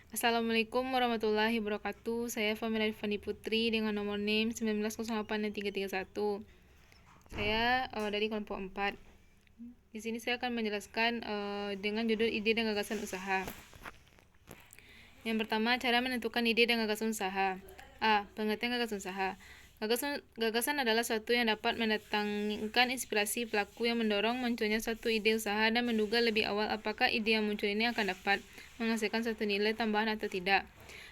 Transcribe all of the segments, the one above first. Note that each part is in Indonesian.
Assalamualaikum warahmatullahi wabarakatuh. Saya Famila Fani Putri dengan nomor NIM 19086331. Saya dari kelompok 4. Di sini saya akan menjelaskan dengan judul ide dan gagasan usaha. Yang pertama, cara menentukan ide dan gagasan usaha. A. Pengertian gagasan usaha. Gagasan adalah suatu yang dapat mendatangkan inspirasi pelaku yang mendorong munculnya suatu ide usaha dan menduga lebih awal apakah ide yang muncul ini akan dapat menghasilkan suatu nilai tambahan atau tidak.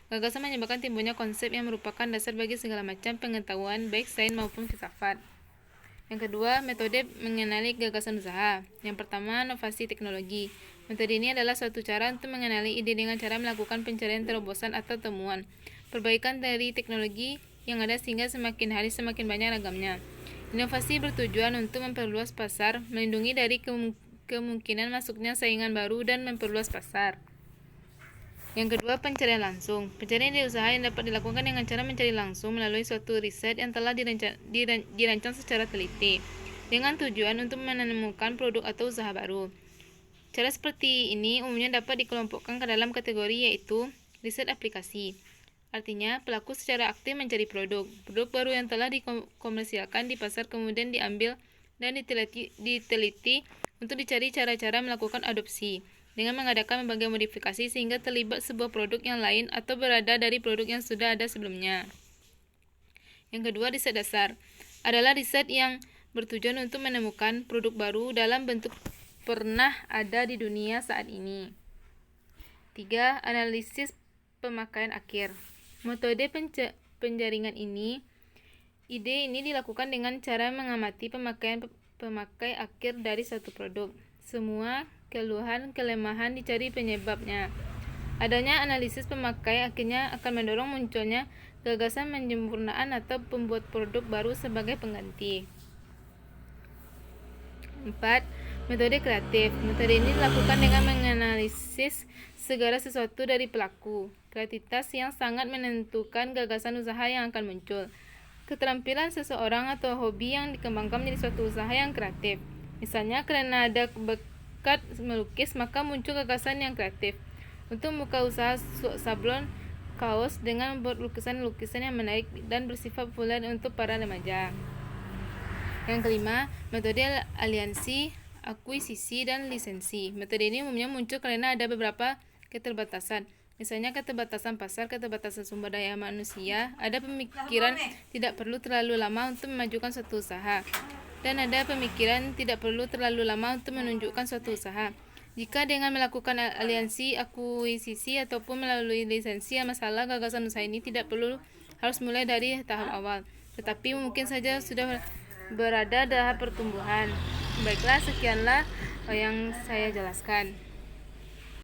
Gagasan menyebabkan timbulnya konsep yang merupakan dasar bagi segala macam pengetahuan, baik sains maupun filsafat. Yang kedua, metode mengenali gagasan usaha. Yang pertama, inovasi teknologi. Metode ini adalah suatu cara untuk mengenali ide dengan cara melakukan pencarian terobosan atau temuan, perbaikan dari teknologi yang ada sehingga semakin hari semakin banyak ragamnya. Inovasi bertujuan untuk memperluas pasar, melindungi dari kemungkinan masuknya saingan baru dan memperluas pasar. Yang kedua, pencarian langsung. Pencarian ide usaha yang dapat dilakukan dengan cara mencari langsung melalui suatu riset yang telah dirancang secara teliti dengan tujuan untuk menemukan produk atau usaha baru. Cara seperti ini umumnya dapat dikelompokkan ke dalam kategori yaitu riset aplikasi. Artinya, pelaku secara aktif mencari produk baru yang telah dikomersialkan di pasar kemudian diambil dan diteliti untuk dicari cara-cara melakukan adopsi dengan mengadakan berbagai modifikasi sehingga terlibat sebuah produk yang lain atau berada dari produk yang sudah ada sebelumnya. Yang kedua, riset dasar adalah riset yang bertujuan untuk menemukan produk baru dalam bentuk pernah ada di dunia saat ini. 3. Analisis pemakaian akhir. Metode penjaringan ide ini dilakukan dengan cara mengamati pemakai akhir dari satu produk. Semua keluhan kelemahan dicari penyebabnya. Adanya analisis pemakai akhirnya akan mendorong munculnya gagasan penyempurnaan atau pembuat produk baru sebagai pengganti. 4. Metode kreatif. Metode ini dilakukan dengan menganalisis segala sesuatu dari pelaku. Kreativitas yang sangat menentukan gagasan usaha yang akan muncul. Keterampilan seseorang atau hobi yang dikembangkan menjadi suatu usaha yang kreatif. Misalnya, karena ada bakat melukis, maka muncul gagasan yang kreatif untuk membuka usaha sablon kaos dengan membuat lukisan-lukisan yang menarik dan bersifat populer untuk para remaja. Yang kelima, metode aliansi, akuisisi, dan lisensi. Metode ini umumnya muncul karena ada beberapa keterbatasan. Misalnya keterbatasan pasar, keterbatasan sumber daya manusia, ada pemikiran tidak perlu terlalu lama untuk memajukan suatu usaha, dan ada pemikiran tidak perlu terlalu lama untuk menunjukkan suatu usaha. Jika dengan melakukan aliansi, akuisisi, ataupun melalui lisensi, masalah gagasan usaha ini tidak perlu harus mulai dari tahap awal, tetapi mungkin saja sudah berada dalam pertumbuhan. Baiklah, sekianlah yang saya jelaskan.